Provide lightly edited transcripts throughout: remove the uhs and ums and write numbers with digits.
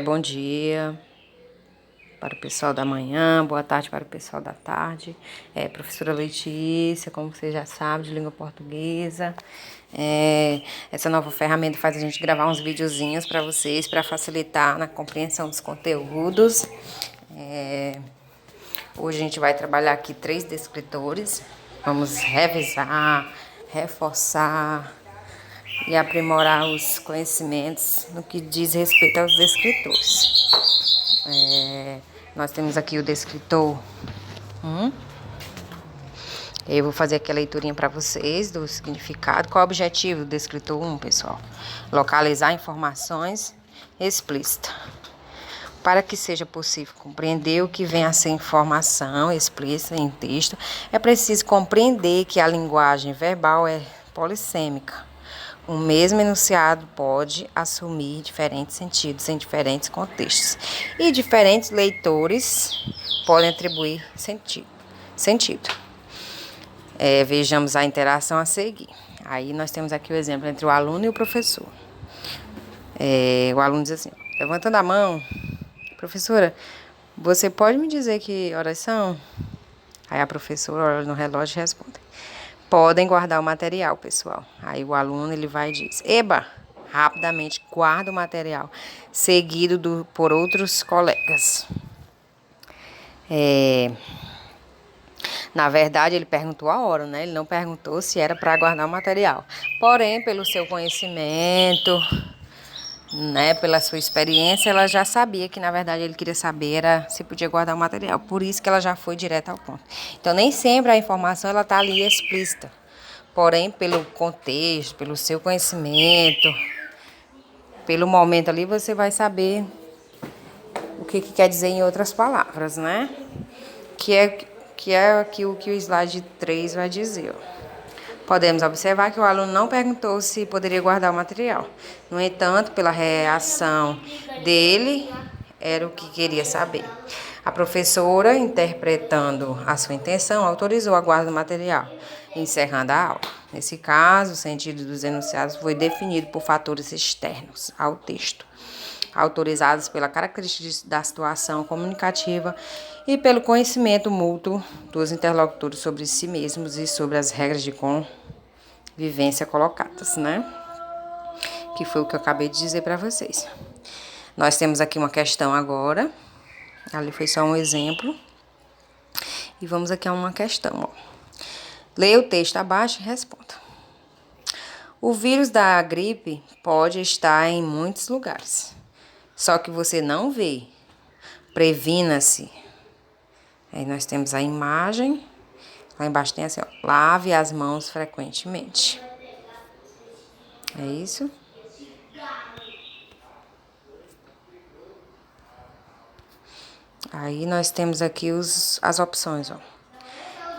Bom dia para o pessoal da manhã, boa tarde para o pessoal da tarde. Professora Letícia, como você já sabe, de língua portuguesa. Essa nova ferramenta faz a gente gravar uns videozinhos para vocês, para facilitar na compreensão dos conteúdos. Hoje a gente vai trabalhar aqui 3 descritores. Vamos revisar, reforçar e aprimorar os conhecimentos no que diz respeito aos descritores. Nós temos aqui o descritor 1. Eu vou fazer aqui a leiturinha para vocês do significado. Qual é o objetivo do descritor 1, pessoal? Localizar informações explícitas. Para que seja possível compreender o que vem a ser informação explícita em texto, é preciso compreender que a linguagem verbal é polissêmica. O mesmo enunciado pode assumir diferentes sentidos em diferentes contextos, e diferentes leitores podem atribuir sentido. Vejamos a interação a seguir. Aí nós temos aqui o exemplo entre o aluno e o professor. O aluno diz assim, levantando a mão: professora, você pode me dizer que horas são? Aí a professora olha no relógio e responde: podem guardar o material, pessoal. Aí o aluno ele vai e diz: eba! Rapidamente guarda o material, seguido por outros colegas. Na verdade, ele perguntou a hora, né? Ele não perguntou se era para guardar o material. Porém, pelo seu conhecimento, né, pela sua experiência, ela já sabia que, na verdade, ele queria saber era se podia guardar o material. Por isso que ela já foi direto ao ponto. Então, nem sempre a informação ela está ali explícita. Porém, pelo contexto, pelo seu conhecimento, pelo momento ali, você vai saber o que quer dizer em outras palavras, né? Que é aqui o que o slide 3 vai dizer. Podemos observar que o aluno não perguntou se poderia guardar o material. No entanto, pela reação dele, era o que queria saber. A professora, interpretando a sua intenção, autorizou a guarda do material, encerrando a aula. Nesse caso, o sentido dos enunciados foi definido por fatores externos ao texto, autorizados pela característica da situação comunicativa e pelo conhecimento mútuo dos interlocutores sobre si mesmos e sobre as regras de convivência colocadas, né? Que foi o que eu acabei de dizer para vocês. Nós temos aqui uma questão agora. Ali foi só um exemplo. E vamos aqui a uma questão, ó. Leia o texto abaixo e responda. O vírus da gripe pode estar em muitos lugares, só que você não vê. Previna-se. Aí nós temos a imagem. Lá embaixo tem assim, ó, lave as mãos frequentemente. É isso? Aí nós temos aqui as opções, ó.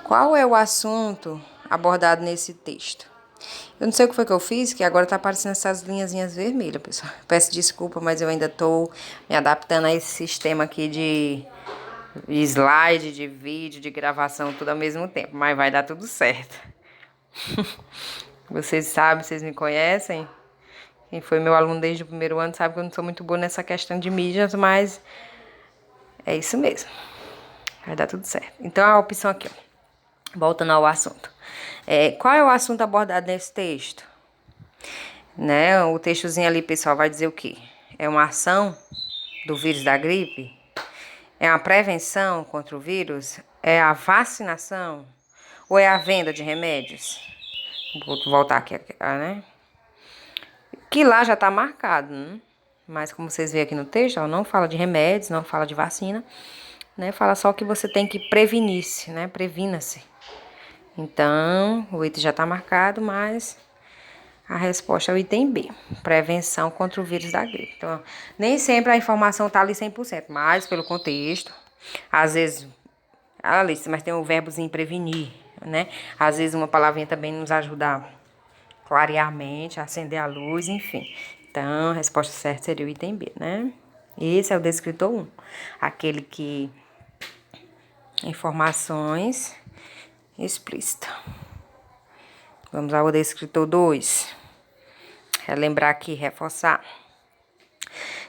Qual é o assunto abordado nesse texto? Eu não sei o que foi que eu fiz, que agora tá aparecendo essas linhazinhas vermelhas, pessoal. Peço desculpa, mas eu ainda tô me adaptando a esse sistema aqui de slide, de vídeo, de gravação, tudo ao mesmo tempo. Mas vai dar tudo certo. Vocês sabem, vocês me conhecem. Quem foi meu aluno desde o primeiro ano sabe que eu não sou muito boa nessa questão de mídias, mas é isso mesmo. Vai dar tudo certo. Então, a opção aqui, ó. Voltando ao assunto. Qual é o assunto abordado nesse texto? Né? O textozinho ali, pessoal, vai dizer o quê? É uma ação do vírus da gripe? É uma prevenção contra o vírus? É a vacinação? Ou é a venda de remédios? Vou voltar aqui, né? Que lá já tá marcado, né? Mas como vocês veem aqui no texto, ó, não fala de remédios, não fala de vacina, né? Fala só que você tem que prevenir-se, né? Previna-se. Então, o item já tá marcado, mas a resposta é o item B, prevenção contra o vírus da gripe. Então, nem sempre a informação tá ali 100%, mas pelo contexto, às vezes, mas tem o verbozinho prevenir, né? Às vezes uma palavrinha também nos ajuda a clarear a mente, acender a luz, enfim. Então, a resposta certa seria o item B, né? Esse é o descritor 1. Aquele que... informações explícitas. Vamos ao descritor 2. Relembrar aqui, reforçar.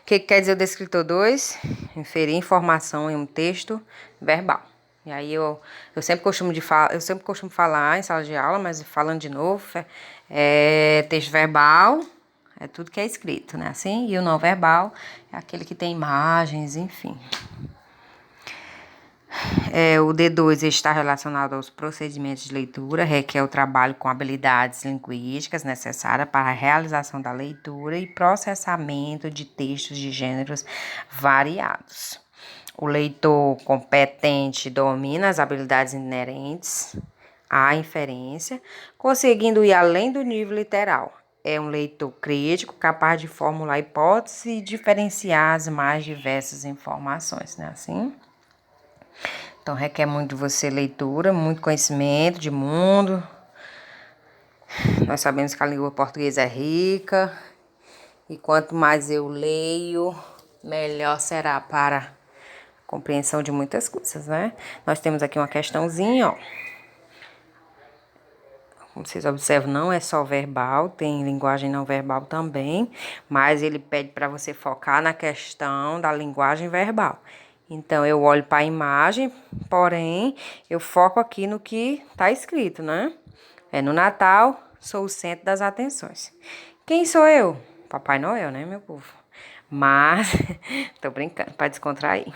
O que quer dizer o descritor 2? Inferir informação em um texto verbal. E aí eu sempre costumo falar em sala de aula, mas falando de novo, texto verbal é tudo que é escrito, né? Assim, e o não verbal é aquele que tem imagens, enfim. O D2 está relacionado aos procedimentos de leitura, requer o trabalho com habilidades linguísticas necessárias para a realização da leitura e processamento de textos de gêneros variados. O leitor competente domina as habilidades inerentes à inferência, conseguindo ir além do nível literal. É um leitor crítico, capaz de formular hipóteses e diferenciar as mais diversas informações, né? Assim. Então, requer muito de você leitura, muito conhecimento de mundo. Nós sabemos que a língua portuguesa é rica. E quanto mais eu leio, melhor será para a compreensão de muitas coisas, né? Nós temos aqui uma questãozinha, ó. Como vocês observam, não é só verbal, tem linguagem não verbal também. Mas ele pede para você focar na questão da linguagem verbal. Então, eu olho para a imagem, porém, eu foco aqui no que está escrito, né? No Natal, sou o centro das atenções. Quem sou eu? Papai Noel, né, meu povo? Mas, tô brincando, para descontrair.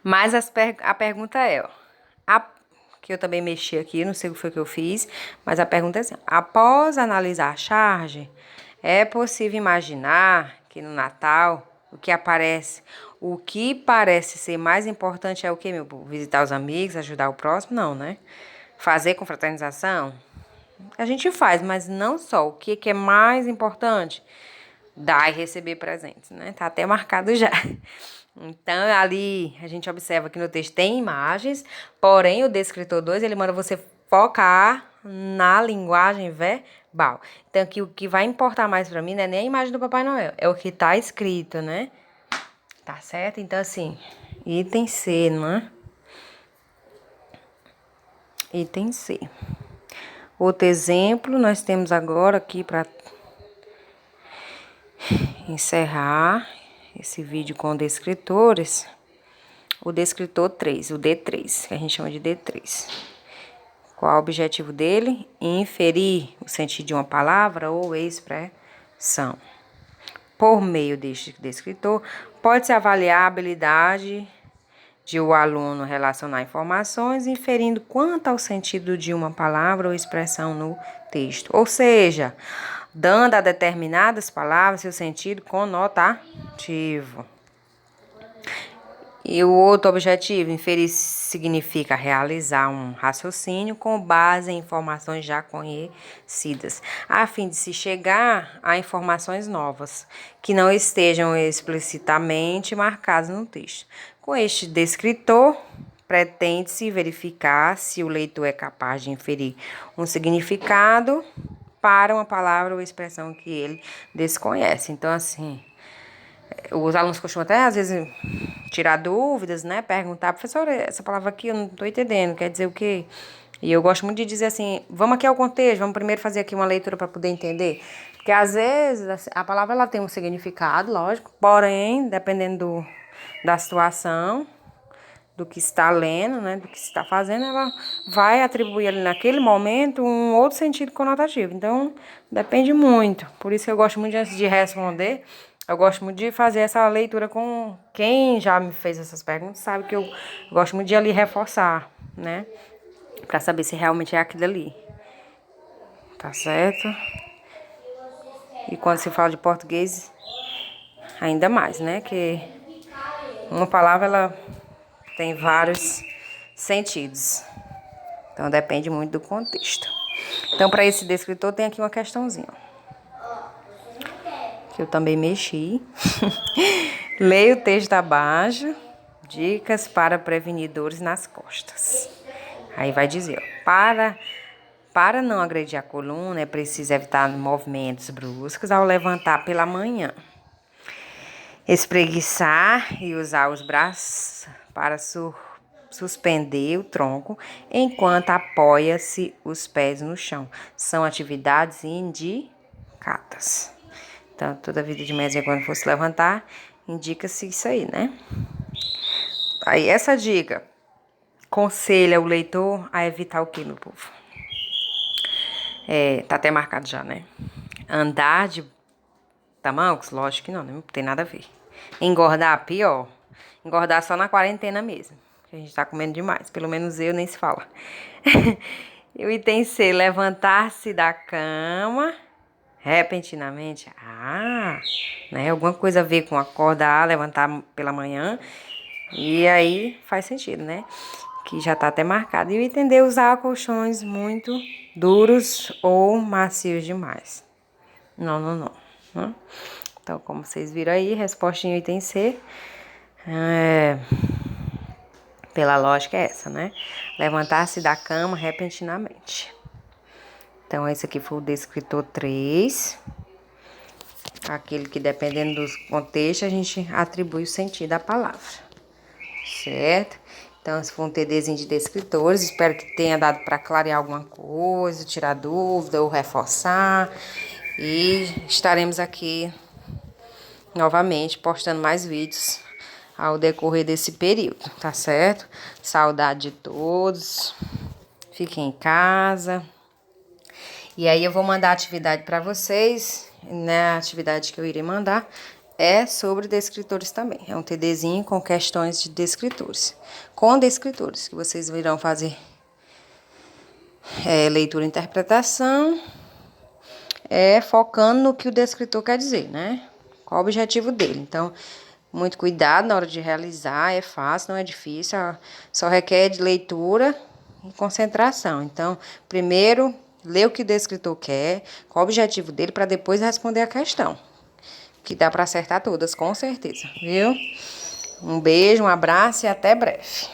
Mas a pergunta é, ó, que eu também mexi aqui, não sei o que foi que eu fiz, mas a pergunta é assim, após analisar a charge, é possível imaginar que no Natal o que parece ser mais importante é o quê, meu povo? Visitar os amigos, ajudar o próximo? Não, né? Fazer confraternização? A gente faz, mas não só. O que é mais importante? Dar e receber presentes, né? Tá até marcado já. Então, ali a gente observa que no texto tem imagens, porém o descritor 2, ele manda você focar na linguagem verbal. Então, aqui o que vai importar mais pra mim não é nem a imagem do Papai Noel, é o que tá escrito, né? Tá certo? Então, assim, item C, né? Item C. Outro exemplo, nós temos agora aqui para encerrar esse vídeo com descritores, o descritor 3, o D3, que a gente chama de D3. Qual é o objetivo dele? Inferir o sentido de uma palavra ou expressão. Por meio deste descritor, pode-se avaliar a habilidade de o aluno relacionar informações, inferindo quanto ao sentido de uma palavra ou expressão no texto. Ou seja, dando a determinadas palavras seu sentido conotativo. E o outro objetivo, inferir, significa realizar um raciocínio com base em informações já conhecidas, a fim de se chegar a informações novas, que não estejam explicitamente marcadas no texto. Com este descritor, pretende-se verificar se o leitor é capaz de inferir um significado para uma palavra ou expressão que ele desconhece. Então, assim, os alunos costumam até, às vezes, tirar dúvidas, né? Perguntar, professora, essa palavra aqui eu não estou entendendo, quer dizer o quê? E eu gosto muito de dizer assim, vamos aqui ao contexto, vamos primeiro fazer aqui uma leitura para poder entender. Porque, às vezes, a palavra ela tem um significado, lógico, porém, dependendo da situação, do que está lendo, né, do que está fazendo, ela vai atribuir ali naquele momento um outro sentido conotativo. Então, depende muito. Por isso que eu gosto muito, de, antes de responder, eu gosto muito de fazer essa leitura com quem já me fez essas perguntas, sabe que eu gosto muito de ali reforçar, né, para saber se realmente é aquilo ali. Tá certo? E quando se fala de português, ainda mais, né, que uma palavra, ela tem vários sentidos. Então, depende muito do contexto. Então, para esse descritor, tem aqui uma questãozinha. Que eu também mexi. Leia o texto abaixo. Dicas para prevenir dores nas costas. Aí vai dizer, ó, para não agredir a coluna, é preciso evitar movimentos bruscos ao levantar pela manhã. Espreguiçar e usar os braços para suspender o tronco enquanto apoia-se os pés no chão. São atividades indicadas. Então, toda vida de mesinha, quando for se levantar, indica-se isso aí, né? Aí, essa dica aconselha o leitor a evitar o quê, meu povo? Tá até marcado já, né? Andar de tamancos? Lógico que não, né? Não tem nada a ver. Engordar, pior. Engordar só na quarentena mesmo. Que a gente tá comendo demais. Pelo menos eu nem se fala. E o item C, levantar-se da cama repentinamente. Né? Alguma coisa a ver com acordar, levantar pela manhã. E aí faz sentido, né? Que já tá até marcado. E o item D, usar colchões muito duros ou macios demais. Não, não, não. Né? Então, como vocês viram aí, resposta em item C. Pela lógica é essa, né? Levantar-se da cama repentinamente. Então, esse aqui foi o descritor 3. Aquele que, dependendo do contexto, a gente atribui o sentido à palavra. Certo? Então, esse foi um TDzinho de descritores. Espero que tenha dado para clarear alguma coisa, tirar dúvida ou reforçar. E estaremos aqui novamente postando mais vídeos ao decorrer desse período, tá certo? Saudade de todos. Fiquem em casa. E aí eu vou mandar a atividade para vocês, né? A atividade que eu irei mandar é sobre descritores também. É um TDzinho com questões de descritores. Com descritores, que vocês irão fazer leitura e interpretação, focando no que o descritor quer dizer, né? Qual o objetivo dele. Então, muito cuidado na hora de realizar, é fácil, não é difícil, só requer de leitura e concentração. Então, primeiro, lê o que o descritor quer, qual o objetivo dele, para depois responder a questão. Que dá para acertar todas, com certeza, viu? Um beijo, um abraço e até breve.